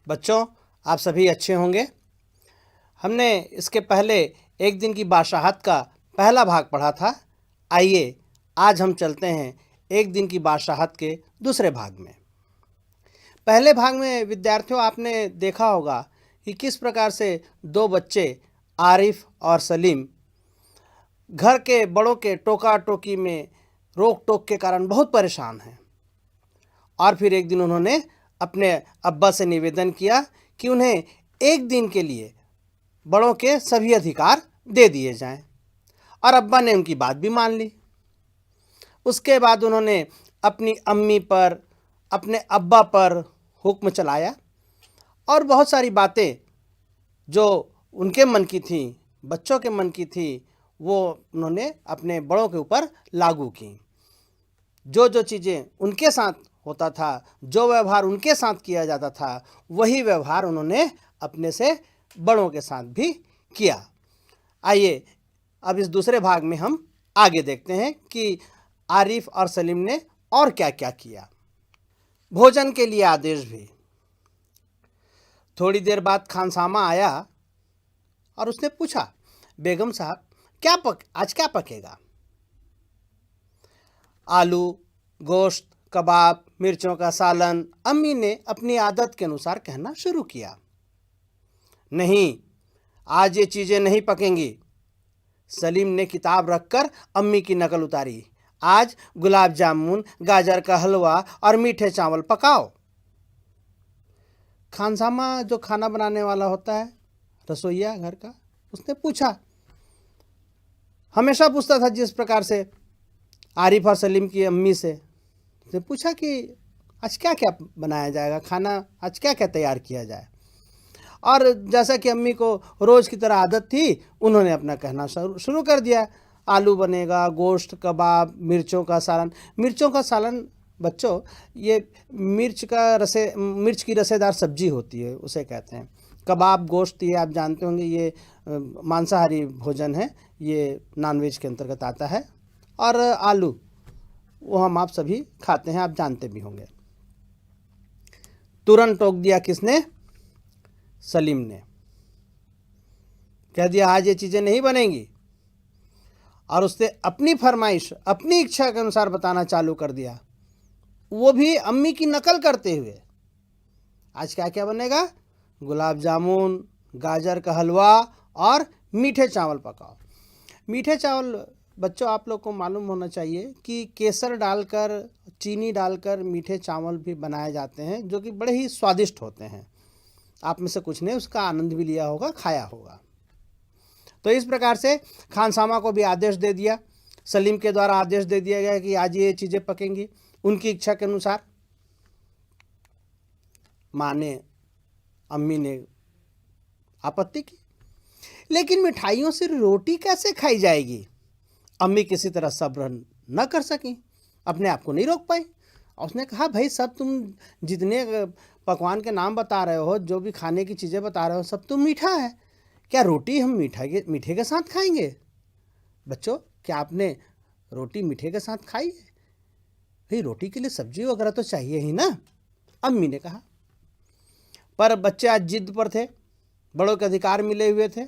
बच्चों, आप सभी अच्छे होंगे। हमने इसके पहले एक दिन की बादशाहत का पहला भाग पढ़ा था। आइए आज हम चलते हैं एक दिन की बादशाहत के दूसरे भाग में। पहले भाग में विद्यार्थियों आपने देखा होगा कि किस प्रकार से दो बच्चे आरिफ और सलीम घर के बड़ों के टोका टोकी में रोक टोक के कारण बहुत परेशान हैं। और फिर एक दिन उन्होंने अपने अब्बा से निवेदन किया कि उन्हें एक दिन के लिए बड़ों के सभी अधिकार दे दिए जाएं, और अब्बा ने उनकी बात भी मान ली। उसके बाद उन्होंने अपनी अम्मी पर, अपने अब्बा पर हुक्म चलाया और बहुत सारी बातें जो उनके मन की थी, बच्चों के मन की थी, वो उन्होंने अपने बड़ों के ऊपर लागू की। जो जो चीज़ें उनके साथ होता था, जो व्यवहार उनके साथ किया जाता था, वही व्यवहार उन्होंने अपने से बड़ों के साथ भी किया। आइए अब इस दूसरे भाग में हम आगे देखते हैं कि आरिफ और सलीम ने और क्या क्या किया। भोजन के लिए आदेश भी। थोड़ी देर बाद खानसामा आया और उसने पूछा, बेगम साहब आज क्या पकेगा? आलू, गोश्त, कबाब, मिर्चों का सालन। अम्मी ने अपनी आदत के अनुसार कहना शुरू किया। नहीं, आज ये चीजें नहीं पकेंगी। सलीम ने किताब रखकर अम्मी की नकल उतारी। आज गुलाब जामुन, गाजर का हलवा और मीठे चावल पकाओ। खानसामा जो खाना बनाने वाला होता है, रसोइया घर का, उसने पूछा। हमेशा पूछता था जिस प्रकार से आरिफ और सलीम की अम्मी से। उसने पूछा कि आज क्या क्या बनाया जाएगा, खाना आज क्या क्या तैयार किया जाए। और जैसा कि अम्मी को रोज़ की तरह आदत थी, उन्होंने अपना कहना शुरू कर दिया। आलू बनेगा, गोश्त, कबाब, मिर्चों का सालन। मिर्चों का सालन बच्चों, ये मिर्च की रसेदार सब्जी होती है, उसे कहते हैं। कबाब, गोश्त, ये आप जानते होंगे, ये मांसाहारी भोजन है, ये नॉनवेज के अंतर्गत आता है। और आलू, वो हम आप सभी खाते हैं, आप जानते भी होंगे। तुरंत टोक दिया किसने? सलीम ने। कह दिया आज ये चीज़ें नहीं बनेंगी, और उसने अपनी फरमाइश, अपनी इच्छा के अनुसार बताना चालू कर दिया, वो भी अम्मी की नकल करते हुए। आज क्या क्या बनेगा? गुलाब जामुन, गाजर का हलवा और मीठे चावल पकाओ। मीठे चावल बच्चों, आप लोग को मालूम होना चाहिए कि केसर डालकर, चीनी डालकर मीठे चावल भी बनाए जाते हैं, जो कि बड़े ही स्वादिष्ट होते हैं। आप में से कुछ ने उसका आनंद भी लिया होगा, खाया होगा। तो इस प्रकार से खानसामा को भी आदेश दे दिया, सलीम के द्वारा आदेश दे दिया गया कि आज ये चीज़ें पकेंगी उनकी इच्छा के अनुसार। माँ ने, अम्मी ने आपत्ति की, लेकिन मिठाइयों से रोटी कैसे खाई जाएगी? अम्मी किसी तरह सब्र न कर सकी, अपने आप को नहीं रोक पाई। और उसने कहा, भाई सब तुम जितने पकवान के नाम बता रहे हो, जो भी खाने की चीज़ें बता रहे हो, सब तो मीठा है। क्या रोटी हम मीठे के साथ खाएंगे? बच्चों, क्या आपने रोटी मीठे के साथ खाई है? भाई रोटी के लिए सब्जी वगैरह तो चाहिए ही ना, अम्मी ने कहा। पर बच्चे आज जिद पर थे, बड़ों के अधिकार मिले हुए थे।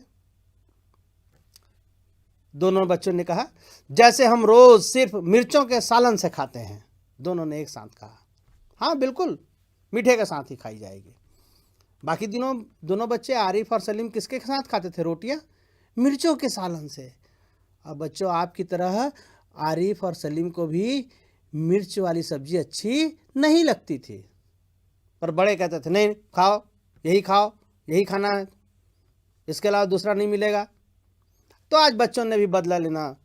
दोनों बच्चों ने कहा, जैसे हम रोज सिर्फ मिर्चों के सालन से खाते हैं। दोनों ने एक साथ कहा, हाँ बिल्कुल, मीठे के साथ ही खाई जाएगी। बाकी दोनों बच्चे आरिफ और सलीम किसके साथ खाते थे रोटियां? मिर्चों के सालन से। अब बच्चों, आपकी तरह आरिफ और सलीम को भी मिर्च वाली सब्जी अच्छी नहीं लगती थी, पर बड़े कहते थे, नहीं खाओ, यही खाना है, इसके अलावा दूसरा नहीं मिलेगा। तो आज बच्चों ने भी बदला लेना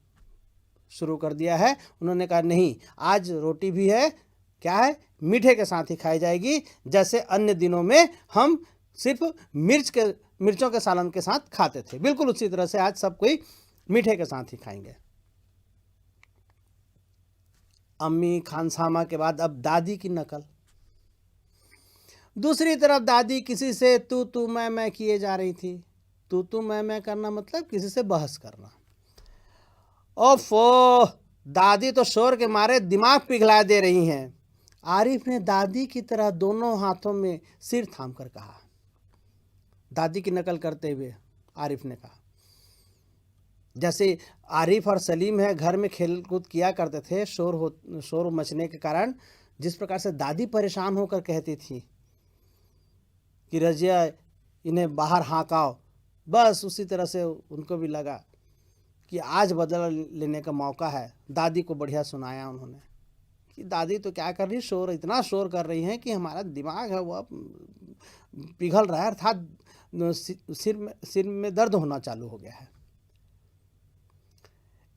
शुरू कर दिया है। उन्होंने कहा, नहीं, आज रोटी भी है, क्या है, मीठे के साथ ही खाई जाएगी। जैसे अन्य दिनों में हम सिर्फ मिर्चों के सालन के साथ खाते थे, बिल्कुल उसी तरह से आज सब कोई मीठे के साथ ही खाएंगे। अम्मी, खानसामा के बाद अब दादी की नकल। दूसरी तरफ दादी किसी से तू मैं किए जा रही थी। तू मैं करना मतलब किसी से बहस करना। ओफो, दादी तो शोर के मारे दिमाग पिघला दे रही हैं। आरिफ ने दादी की तरह दोनों हाथों में सिर थाम कर कहा, दादी की नकल करते हुए आरिफ ने कहा। जैसे आरिफ और सलीम है घर में खेल कूद किया करते थे, शोर मचने के कारण जिस प्रकार से दादी परेशान होकर कहती थी कि रजिया इन्हें बाहर हाँकाओ, बस उसी तरह से उनको भी लगा कि आज बदला लेने का मौका है। दादी को बढ़िया सुनाया उन्होंने कि दादी तो क्या कर रही, इतना शोर कर रही हैं कि हमारा दिमाग है वह पिघल रहा है, अर्थात सिर में दर्द होना चालू हो गया है।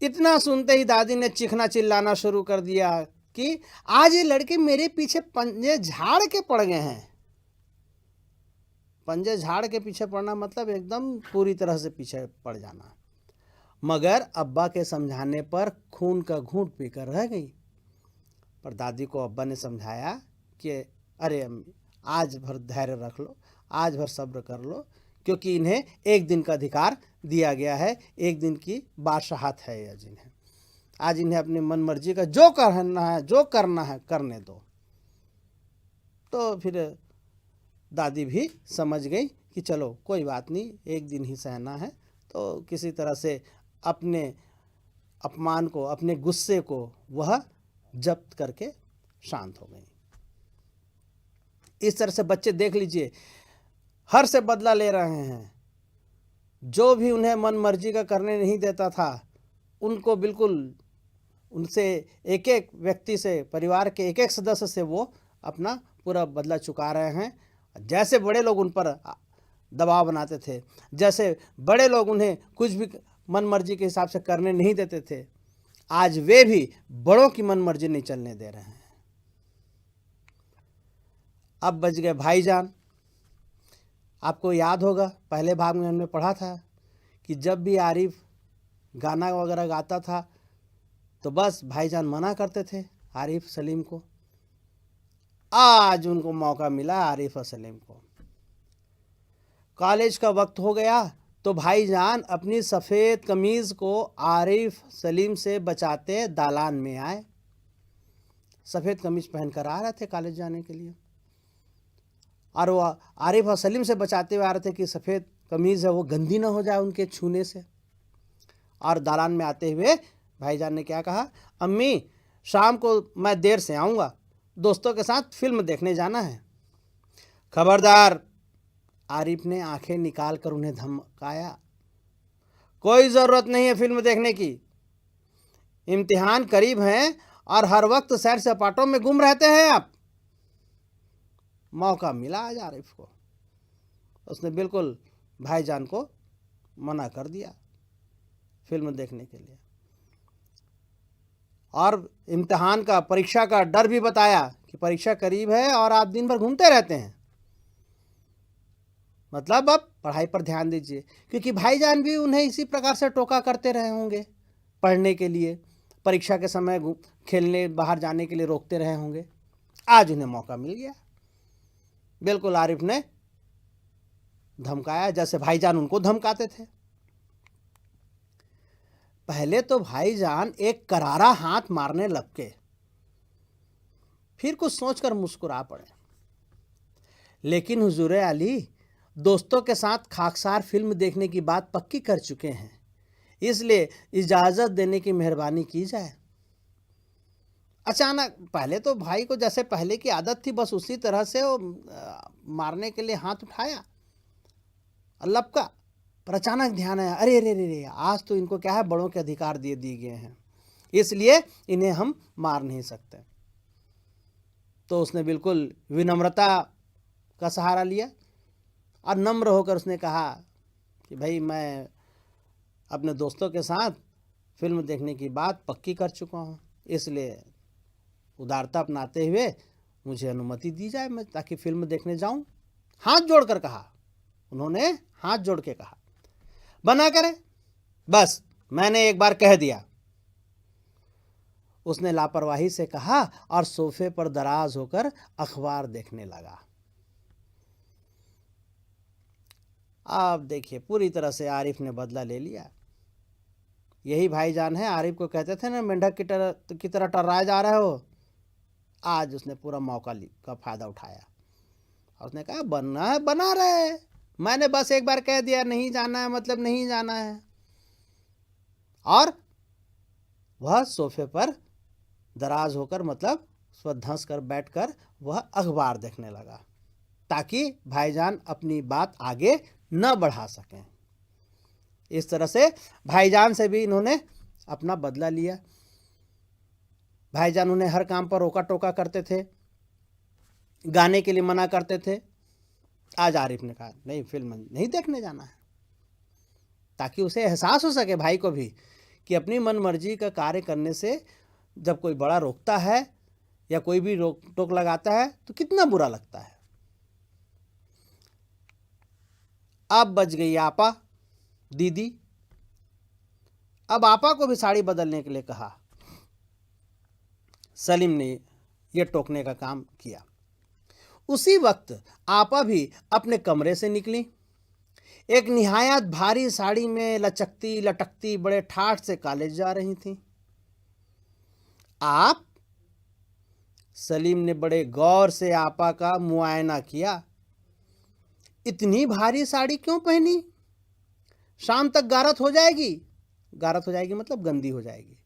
इतना सुनते ही दादी ने चीखना चिल्लाना शुरू कर दिया कि आज ये लड़के मेरे पीछे पंजे झाड़ के पड़ गए हैं। पंजे झाड़ के पीछे पड़ना मतलब एकदम पूरी तरह से पीछे पड़ जाना। मगर अब्बा के समझाने पर खून का घूंट पीकर रह गई। पर दादी को अब्बा ने समझाया कि अरे अम्मी, आज भर धैर्य रख लो, आज भर सब्र कर लो, क्योंकि इन्हें एक दिन का अधिकार दिया गया है, एक दिन की बादशाहत है यह जिन्हें। आज इन्हें अपनी मन मर्जी का जो करना है करने दो। तो फिर दादी भी समझ गई कि चलो कोई बात नहीं, एक दिन ही सहना है। तो किसी तरह से अपने अपमान को, अपने गुस्से को वह जब्त करके शांत हो गई। इस तरह से बच्चे देख लीजिए हर से बदला ले रहे हैं। जो भी उन्हें मन मर्जी का करने नहीं देता था, उनको बिल्कुल उनसे एक एक व्यक्ति से, परिवार के एक एक सदस्य से वो अपना पूरा बदला चुका रहे हैं। जैसे बड़े लोग उन पर दबाव बनाते थे, जैसे बड़े लोग उन्हें कुछ भी मन मर्जी के हिसाब से करने नहीं देते थे, आज वे भी बड़ों की मन मर्जी नहीं चलने दे रहे हैं। अब बच गए भाईजान। आपको याद होगा पहले भाग में हमने पढ़ा था कि जब भी आरिफ गाना वगैरह गाता था तो बस भाईजान मना करते थे आरिफ सलीम को। आज उनको मौका मिला आरिफ और सलीम को। कॉलेज का वक्त हो गया तो भाईजान अपनी सफ़ेद कमीज़ को आरिफ सलीम से बचाते दालान में आए। सफ़ेद कमीज़ पहनकर आ रहे थे कॉलेज जाने के लिए, और वो आरिफ और सलीम से बचाते हुए आ रहे थे कि सफ़ेद कमीज़ है वो गंदी ना हो जाए उनके छूने से। और दालान में आते हुए भाईजान ने क्या कहा, अम्मी शाम को मैं देर से आऊँगा, दोस्तों के साथ फिल्म देखने जाना है। खबरदार, आरिफ ने आंखें निकाल कर उन्हें धमकाया। कोई ज़रूरत नहीं है फिल्म देखने की, इम्तिहान करीब हैं और हर वक्त सैर सपाटों में गुम रहते हैं आप। मौका मिला आज आरिफ को, उसने बिल्कुल भाईजान को मना कर दिया फिल्म देखने के लिए, और इम्तिहान का, परीक्षा का डर भी बताया कि परीक्षा करीब है और आप दिन भर घूमते रहते हैं, मतलब अब पढ़ाई पर ध्यान दीजिए। क्योंकि भाईजान भी उन्हें इसी प्रकार से टोका करते रहे होंगे पढ़ने के लिए, परीक्षा के समय खेलने बाहर जाने के लिए रोकते रहे होंगे। आज उन्हें मौका मिल गया। बिल्कुल आरिफ ने धमकाया जैसे भाईजान उनको धमकाते थे। पहले तो भाईजान एक करारा हाथ मारने लग के, फिर कुछ सोचकर मुस्कुरा पड़े। लेकिन हुजूर आली दोस्तों के साथ खाकसार फिल्म देखने की बात पक्की कर चुके हैं, इसलिए इजाज़त देने की मेहरबानी की जाए। अचानक पहले तो भाई को जैसे पहले की आदत थी बस उसी तरह से वो मारने के लिए हाथ उठाया लपका, पर अचानक ध्यान आया, अरे रे रे रे, आज तो इनको क्या है, बड़ों के अधिकार दिए गए हैं, इसलिए इन्हें हम मार नहीं सकते। तो उसने बिल्कुल विनम्रता का सहारा लिया और नम्र होकर उसने कहा कि भाई मैं अपने दोस्तों के साथ फिल्म देखने की बात पक्की कर चुका हूँ, इसलिए उदारता अपनाते हुए मुझे अनुमति दी जाए मैं ताकि फिल्म देखने जाऊं। हाथ जोड़कर कहा, उन्होंने हाथ जोड़ के कहा, बना करे, बस मैंने एक बार कह दिया। उसने लापरवाही से कहा और सोफे पर दराज होकर अखबार देखने लगा। अब देखिए पूरी तरह से आरिफ ने बदला ले लिया। यही भाईजान है, आरिफ को कहते थे ना मेंढक की तरह टर्राए जा रहे हो। आज उसने पूरा मौका का फायदा उठाया और उसने कहा बनना है बना रहे, मैंने बस एक बार कह दिया नहीं जाना है मतलब नहीं जाना है। और वह सोफे पर दराज होकर मतलब स्वधंस कर बैठकर वह अखबार देखने लगा ताकि भाईजान अपनी बात आगे न बढ़ा सकें। इस तरह से भाईजान से भी इन्होंने अपना बदला लिया। भाईजान उन्हें हर काम पर रोका टोका करते थे, गाने के लिए मना करते थे। आज आरिफ ने कहा नहीं, फिल्म नहीं देखने जाना है, ताकि उसे एहसास हो सके भाई को भी कि अपनी मन मर्जी का कार्य करने से जब कोई बड़ा रोकता है या कोई भी रोक टोक लगाता है तो कितना बुरा लगता है। अब बच गई आपा दीदी। अब आपा को भी साड़ी बदलने के लिए कहा। सलीम ने यह टोकने का काम किया। उसी वक्त आपा भी अपने कमरे से निकली। एक निहायत भारी साड़ी में लचकती लटकती बड़े ठाठ से कॉलेज जा रही थी। आप? सलीम ने बड़े गौर से आपा का मुआयना किया। इतनी भारी साड़ी क्यों पहनी? शाम तक गारत हो जाएगी। गारत हो जाएगी मतलब गंदी हो जाएगी।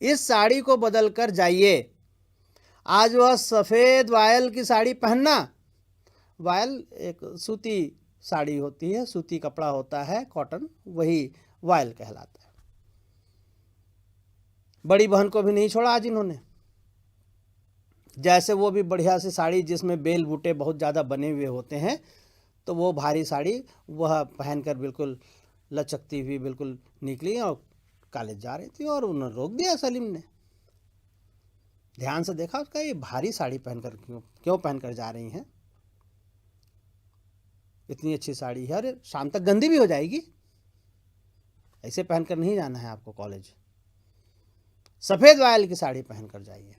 इस साड़ी को बदल कर जाइए। आज वह सफ़ेद वायल की साड़ी पहनना। वायल एक सूती साड़ी होती है, सूती कपड़ा होता है, कॉटन, वही वायल कहलाता है। बड़ी बहन को भी नहीं छोड़ा आज इन्होंने। जैसे वो भी बढ़िया सी साड़ी जिसमें बेल बूटे बहुत ज़्यादा बने हुए होते हैं, तो वो भारी साड़ी वह पहनकर बिल्कुल लचकती हुई बिल्कुल निकली और कॉलेज जा रही थी। और उन्होंने रोक दिया सलीम ने। ध्यान से देखा उसका, ये भारी साड़ी पहनकर क्यों पहनकर जा रही हैं? इतनी अच्छी साड़ी है, अरे शाम तक गंदी भी हो जाएगी। ऐसे पहनकर नहीं जाना है आपको कॉलेज। सफ़ेद वायल की साड़ी पहनकर जाइए।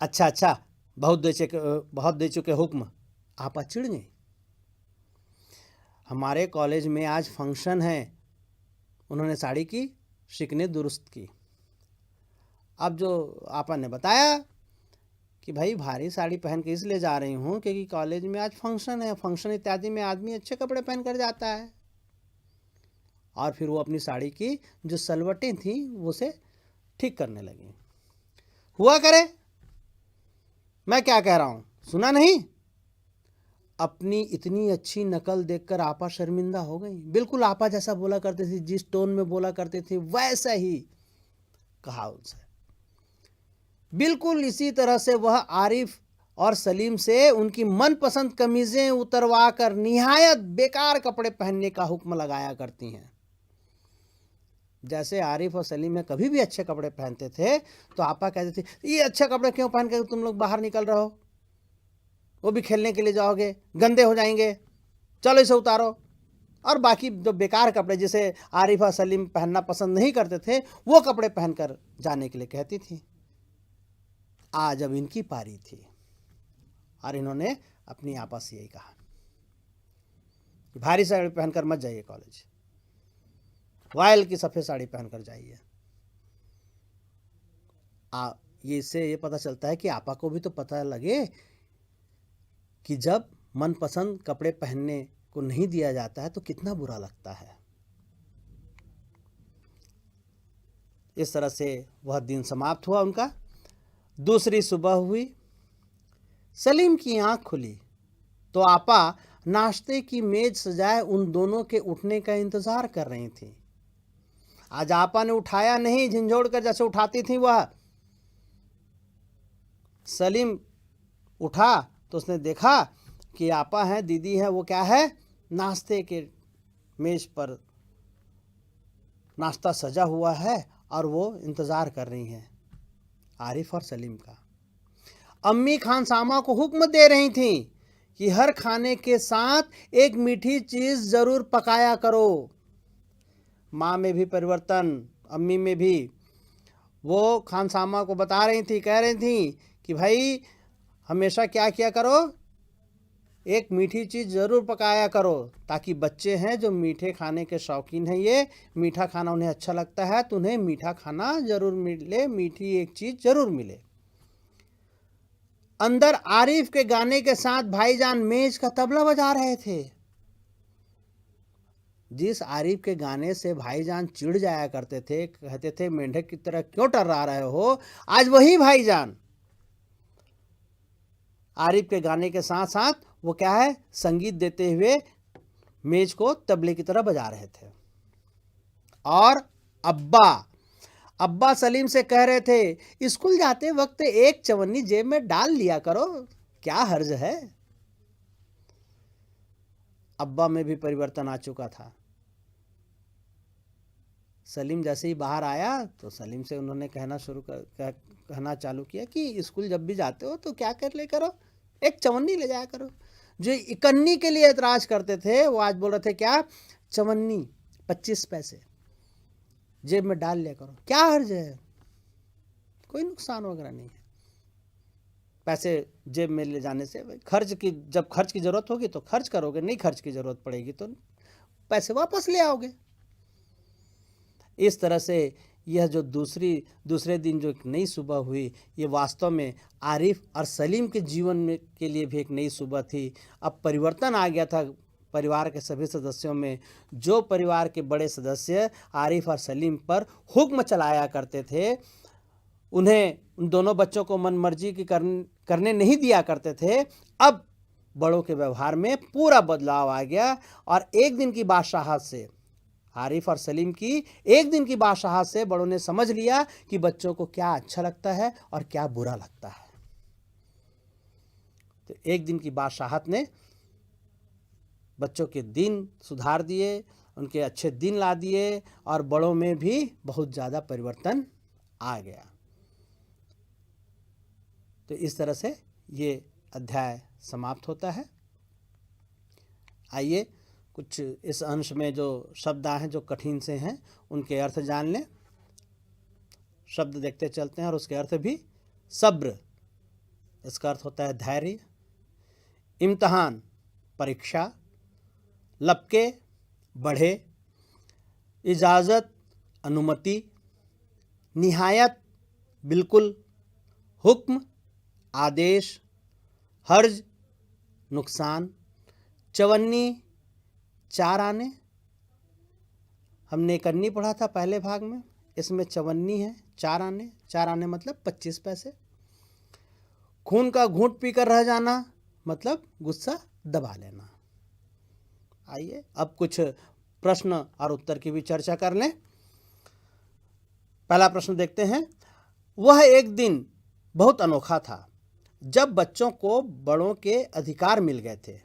अच्छा अच्छा, बहुत दे चुके हुक्म। आपा चिढ़ गई। हमारे कॉलेज में आज फंक्शन है। उन्होंने साड़ी की शिकने दुरुस्त की। अब जो आपा ने बताया कि भाई भारी साड़ी पहन के इसलिए जा रही हूँ क्योंकि कॉलेज में आज फंक्शन है। फंक्शन इत्यादि में आदमी अच्छे कपड़े पहन कर जाता है। और फिर वो अपनी साड़ी की जो सलवटें थी उसे ठीक करने लगी। हुआ करे, मैं क्या कह रहा हूँ, सुना नहीं? अपनी इतनी अच्छी नकल देखकर आपा शर्मिंदा हो गई। बिल्कुल आपा जैसा बोला करते थे, जिस टोन में बोला करते थे, वैसा ही कहा उनसे। बिल्कुल इसी तरह से वह आरिफ और सलीम से उनकी मनपसंद कमीजें उतरवा कर निहायत बेकार कपड़े पहनने का हुक्म लगाया करती हैं। जैसे आरिफ और सलीम में कभी भी अच्छे कपड़े पहनते थे तो आपा कहते थे, ये अच्छे कपड़े क्यों पहन के तुम लोग बाहर निकल रहे हो? वो भी खेलने के लिए जाओगे, गंदे हो जाएंगे, चलो इसे उतारो। और बाकी जो बेकार कपड़े जिसे आरिफ और सलीम पहनना पसंद नहीं करते थे, वो कपड़े पहनकर जाने के लिए कहती थी। आज अब इनकी पारी थी और इन्होंने अपनी आपा से यही कहा, भारी साड़ी पहनकर मत जाइए कॉलेज, वायल की सफ़ेद साड़ी पहनकर जाइए। ये इससे ये पता चलता है कि आपा को भी तो पता लगे कि जब मनपसंद कपड़े पहनने को नहीं दिया जाता है तो कितना बुरा लगता है। इस तरह से वह दिन समाप्त हुआ उनका। दूसरी सुबह हुई। सलीम की आंख खुली तो आपा नाश्ते की मेज सजाए उन दोनों के उठने का इंतजार कर रही थी। आज आपा ने उठाया नहीं, झिंझोड़ कर जैसे उठाती थी वह। सलीम उठा तो उसने देखा कि आपा है, दीदी है, वो क्या है, नाश्ते के मेज पर नाश्ता सजा हुआ है और वो इंतज़ार कर रही हैं आरिफ और सलीम का। अम्मी खानसामा को हुक्म दे रही थी कि हर खाने के साथ एक मीठी चीज़ ज़रूर पकाया करो। माँ में भी परिवर्तन, अम्मी में भी। वो खानसामा को बता रही थी, कह रही थी कि भाई हमेशा क्या किया करो, एक मीठी चीज़ ज़रूर पकाया करो, ताकि बच्चे हैं जो मीठे खाने के शौकीन हैं, ये मीठा खाना उन्हें अच्छा लगता है, तो उन्हें मीठा खाना ज़रूर मिले, मीठी एक चीज़ ज़रूर मिले। अंदर आरिफ के गाने के साथ भाईजान मेज का तबला बजा रहे थे। जिस आरिफ के गाने से भाईजान चिढ़ जाया करते थे, कहते थे मेंढक की तरह क्यों टर्रा रहे हो, आज वही भाईजान आरिफ के गाने के साथ साथ वो क्या है, संगीत देते हुए मेज को तबले की तरह बजा रहे थे। और अब्बा सलीम से कह रहे थे, स्कूल जाते वक्त एक चवन्नी जेब में डाल लिया करो, क्या हर्ज है। अब्बा में भी परिवर्तन आ चुका था। सलीम जैसे ही बाहर आया तो सलीम से उन्होंने कहना चालू किया कि स्कूल जब भी जाते हो तो क्या कर ले करो, एक चवन्नी ले जाया करो। जो इकन्नी के लिए एतराज करते थे वो आज बोल रहे थे क्या, चवन्नी 25 पैसे जेब में डाल लिया करो, क्या हर्ज है, कोई नुकसान वगैरह नहीं है। पैसे जेब में ले जाने से जब खर्च की जरूरत होगी तो खर्च करोगे, नहीं खर्च की जरूरत पड़ेगी तो पैसे वापस ले आओगे। इस तरह से यह जो दूसरे दिन जो एक नई सुबह हुई, ये वास्तव में आरिफ और सलीम के जीवन में के लिए भी एक नई सुबह थी। अब परिवर्तन आ गया था परिवार के सभी सदस्यों में। जो परिवार के बड़े सदस्य आरिफ और सलीम पर हुक्म चलाया करते थे, उन्हें उन दोनों बच्चों को मन मर्जी की करने नहीं दिया करते थे, अब बड़ों के व्यवहार में पूरा बदलाव आ गया। और एक दिन की बादशाहत से, आरिफ और सलीम की एक दिन की बादशाहत से बड़ों ने समझ लिया कि बच्चों को क्या अच्छा लगता है और क्या बुरा लगता है। तो एक दिन की बादशाहत ने बच्चों के दिन सुधार दिए, उनके अच्छे दिन ला दिए और बड़ों में भी बहुत ज़्यादा परिवर्तन आ गया। तो इस तरह से ये अध्याय समाप्त होता है। आइए कुछ इस अंश में जो शब्द आए हैं जो कठिन से हैं उनके अर्थ जान लें। शब्द देखते चलते हैं और उसके अर्थ भी। सब्र, इसका अर्थ होता है धैर्य। इम्तिहान, परीक्षा। लपके, बढ़े। इजाज़त, अनुमति। निहायत, बिल्कुल। हुक्म, आदेश। हर्ज, नुकसान। चवन्नी, 4 आने। हमने इकन्नी पढ़ा था पहले भाग में, इसमें चवन्नी है 4 आने। 4 आने मतलब 25 पैसे। खून का घूंट पीकर रह जाना मतलब गुस्सा दबा लेना। आइए अब कुछ प्रश्न और उत्तर की भी चर्चा कर लें। पहला प्रश्न देखते हैं। वह एक दिन बहुत अनोखा था जब बच्चों को बड़ों के अधिकार मिल गए थे।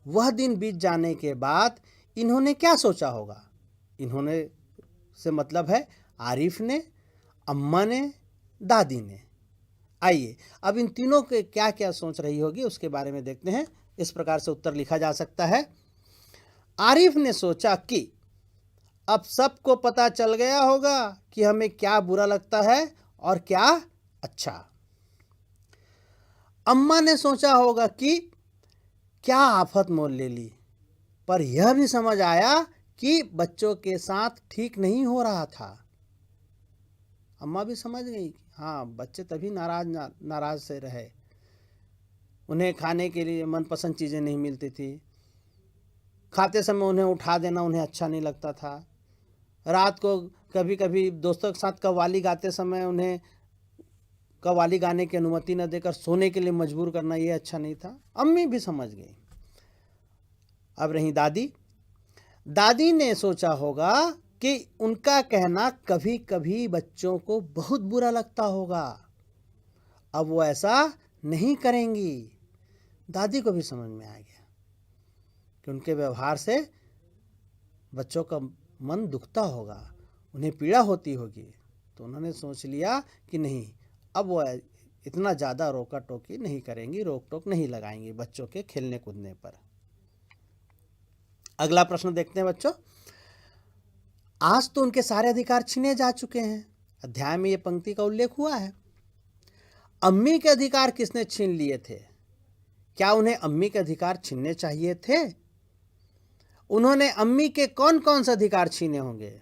वह दिन बीत जाने के बाद इन्होंने क्या सोचा होगा? इन्होंने से मतलब है आरिफ ने, अम्मा ने, दादी ने। आइए अब इन तीनों के क्या क्या सोच रही होगी उसके बारे में देखते हैं। इस प्रकार से उत्तर लिखा जा सकता है। आरिफ ने सोचा कि अब सबको पता चल गया होगा कि हमें क्या बुरा लगता है और क्या अच्छा। अम्मा ने सोचा होगा कि क्या आफत मोल ले ली, पर यह भी समझ आया कि बच्चों के साथ ठीक नहीं हो रहा था। अम्मा भी समझ गई हाँ बच्चे तभी नाराज से रहे, उन्हें खाने के लिए मनपसंद चीज़ें नहीं मिलती थी, खाते समय उन्हें उठा देना उन्हें अच्छा नहीं लगता था, रात को कभी कभी दोस्तों के साथ कव्वाली गाते समय उन्हें कव्वाली गाने की अनुमति न देकर सोने के लिए मजबूर करना ये अच्छा नहीं था। अम्मी भी समझ गई। अब रही दादी। दादी ने सोचा होगा कि उनका कहना कभी कभी बच्चों को बहुत बुरा लगता होगा, अब वो ऐसा नहीं करेंगी। दादी को भी समझ में आ गया कि उनके व्यवहार से बच्चों का मन दुखता होगा, उन्हें पीड़ा होती होगी। तो उन्होंने सोच लिया कि नहीं, अब वो इतना ज़्यादा रोका टोकी नहीं करेंगी, रोक टोक नहीं लगाएंगी बच्चों के खेलने कूदने पर। अगला प्रश्न देखते हैं बच्चों। आज तो उनके सारे अधिकार छीने जा चुके हैं। अध्याय में ये पंक्ति का उल्लेख हुआ है। अम्मी के अधिकार किसने छीन लिए थे? क्या उन्हें अम्मी के अधिकार छीनने चाहिए थे? उन्होंने अम्मी के कौन कौन से अधिकार छीने होंगे?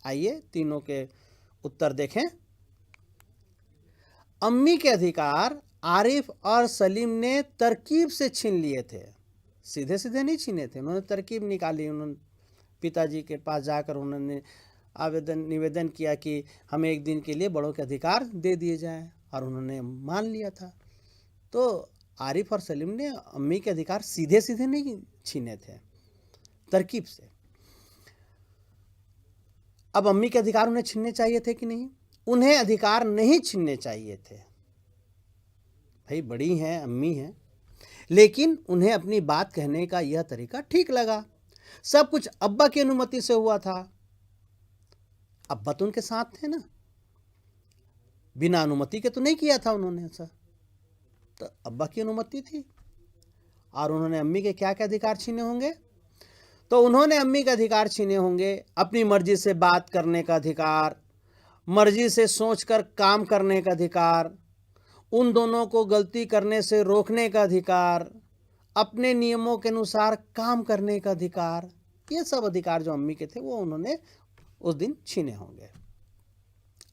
आइए तीनों के उत्तर देखें। अम्मी के अधिकार आरिफ और सलीम ने तरकीब से छीन लिए थे, सीधे सीधे नहीं छीने थे, उन्होंने तरकीब निकाली। उन्होंने पिताजी के पास जाकर उन्होंने निवेदन किया कि हमें एक दिन के लिए बड़ों के अधिकार दे दिए जाएं, और उन्होंने मान लिया था। तो आरिफ और सलीम ने अम्मी के अधिकार सीधे सीधे नहीं छीने थे, तरकीब से। अब अम्मी के अधिकार उन्हें छीनने चाहिए थे कि नहीं? उन्हें अधिकार नहीं छीनने चाहिए थे। भाई बड़ी हैं, अम्मी हैं, लेकिन उन्हें अपनी बात कहने का यह तरीका ठीक लगा। सब कुछ अब्बा की अनुमति से हुआ था। अब्बा तो उनके साथ थे ना, बिना अनुमति के तो नहीं किया था उन्होंने ऐसा, तो अब्बा की अनुमति थी। और उन्होंने अम्मी के क्या क्या अधिकार छीने होंगे? तो उन्होंने अम्मी के अधिकार छीने होंगे अपनी मर्जी से बात करने का अधिकार, मर्जी से सोचकर काम करने का अधिकार, उन दोनों को गलती करने से रोकने का अधिकार, अपने नियमों के अनुसार काम करने का अधिकार। ये सब अधिकार जो अम्मी के थे वो उन्होंने उस दिन छीने होंगे।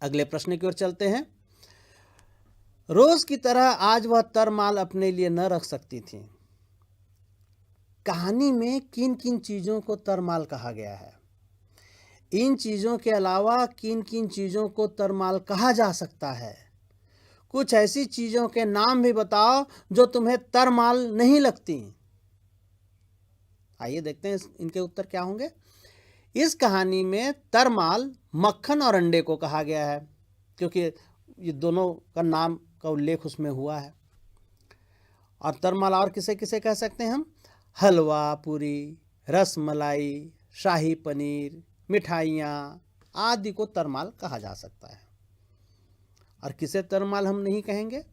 अगले प्रश्न की ओर चलते हैं। रोज की तरह आज वह तरमाल अपने लिए न रख सकती थी। कहानी में किन किन चीजों को तरमाल कहा गया है? इन चीजों के अलावा किन किन चीजों को तरमाल कहा जा सकता है? कुछ ऐसी चीजों के नाम भी बताओ जो तुम्हें तरमाल नहीं लगती। आइए देखते हैं इनके उत्तर क्या होंगे। इस कहानी में तरमाल मक्खन और अंडे को कहा गया है, क्योंकि ये दोनों का नाम का उल्लेख उसमें हुआ है। और तरमाल और किसे किसे कह सकते हैं हम? हलवा पूरी, रस मलाई, शाही पनीर, मिठाइयाँ आदि को तरमाल कहा जा सकता है। और किसे तरमाल हम नहीं कहेंगे?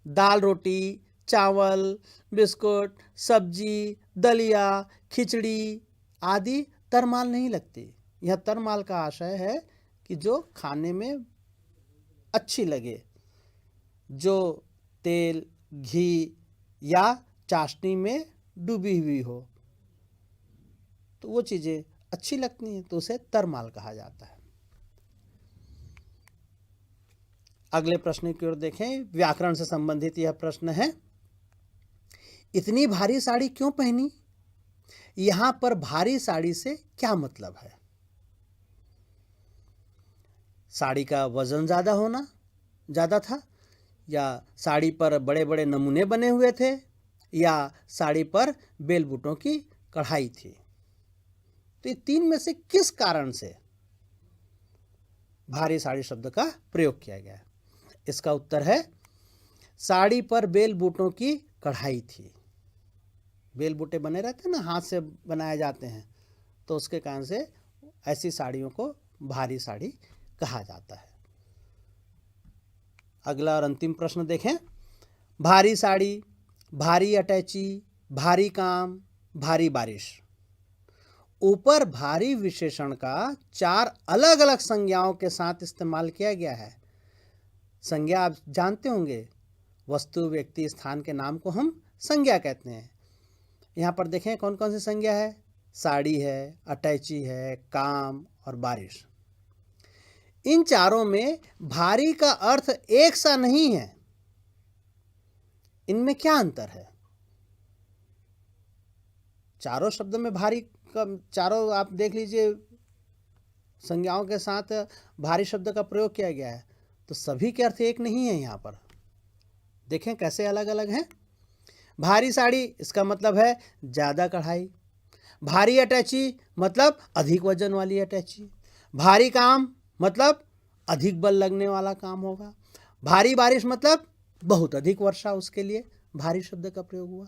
दाल रोटी, चावल, बिस्कुट, सब्जी, दलिया, खिचड़ी आदि तरमाल नहीं लगती। यह तरमाल का आशय है कि जो खाने में अच्छी लगे, जो तेल, घी या चाशनी में डूबी हुई हो, तो वो चीज़ें अच्छी लगती हैं, तो उसे तरमाल कहा जाता है। अगले प्रश्न की ओर देखें। व्याकरण से संबंधित यह प्रश्न है। इतनी भारी साड़ी क्यों पहनी? यहां पर भारी साड़ी से क्या मतलब है? साड़ी का वजन ज्यादा था, या साड़ी पर बड़े बड़े नमूने बने हुए थे, या साड़ी पर बेल बूटों की कढ़ाई थी? तो ये तीन में से किस कारण से भारी साड़ी शब्द का प्रयोग किया गया है? इसका उत्तर है साड़ी पर बेल बूटों की कढ़ाई थी। बेल बूटे बने रहते हैं ना, हाथ से बनाए जाते हैं, तो उसके कारण से ऐसी साड़ियों को भारी साड़ी कहा जाता है। अगला और अंतिम प्रश्न देखें। भारी साड़ी, भारी अटैची, भारी काम, भारी बारिश। ऊपर भारी विशेषण का 4 अलग अलग संज्ञाओं के साथ इस्तेमाल किया गया है। संज्ञा आप जानते होंगे, वस्तु, व्यक्ति, स्थान के नाम को हम संज्ञा कहते हैं। यहाँ पर देखें कौन कौन सी संज्ञा है? साड़ी है, अटैची है, काम और बारिश। इन चारों में भारी का अर्थ एक सा नहीं है। इनमें क्या अंतर है? चारों शब्द में भारी का, चारों आप देख लीजिए संज्ञाओं के साथ भारी शब्द का प्रयोग किया गया है, तो सभी के अर्थ एक नहीं है। यहाँ पर देखें कैसे अलग अलग हैं। भारी साड़ी, इसका मतलब है ज़्यादा कढ़ाई। भारी अटैची मतलब अधिक वजन वाली अटैची। भारी काम मतलब अधिक बल लगने वाला काम होगा। भारी बारिश मतलब बहुत अधिक वर्षा, उसके लिए भारी शब्द का प्रयोग हुआ।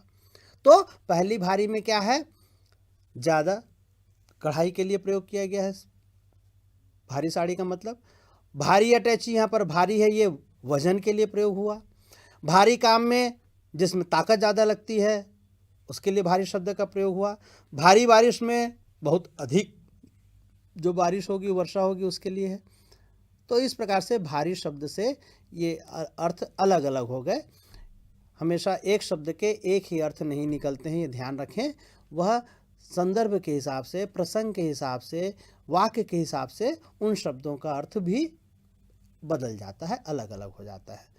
तो पहली भारी में क्या है? ज़्यादा कढ़ाई के लिए प्रयोग किया गया है भारी साड़ी का मतलब। भारी अटैची, यहाँ पर भारी है, ये वजन के लिए प्रयोग हुआ। भारी काम में जिसमें ताकत ज़्यादा लगती है, उसके लिए भारी शब्द का प्रयोग हुआ। भारी बारिश में बहुत अधिक जो बारिश होगी, वर्षा होगी, उसके लिए है। तो इस प्रकार से भारी शब्द से ये अर्थ अलग अलग हो गए। हमेशा एक शब्द के एक ही अर्थ नहीं निकलते हैं, ये ध्यान रखें। वह संदर्भ के हिसाब से, प्रसंग के हिसाब से, वाक्य के हिसाब से उन शब्दों का अर्थ भी बदल जाता है, अलग अलग हो जाता है।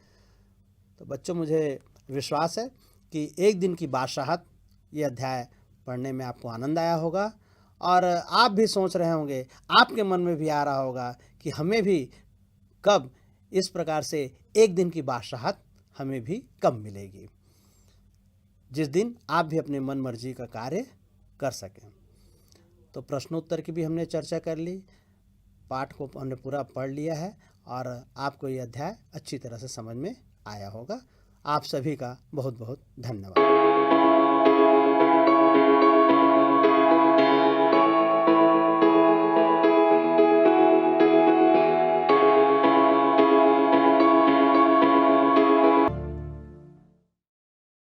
तो बच्चों, मुझे विश्वास है कि एक दिन की बादशाहत ये अध्याय पढ़ने में आपको आनंद आया होगा और आप भी सोच रहे होंगे, आपके मन में भी आ रहा होगा कि हमें भी कब इस प्रकार से एक दिन की बादशाहत हमें भी कब मिलेगी, जिस दिन आप भी अपने मन मर्जी का कार्य कर सकें। तो प्रश्नोत्तर की भी हमने चर्चा कर ली, पाठ को हमने पूरा पढ़ लिया है और आपको ये अध्याय अच्छी तरह से समझ में आया होगा। आप सभी का बहुत बहुत धन्यवाद।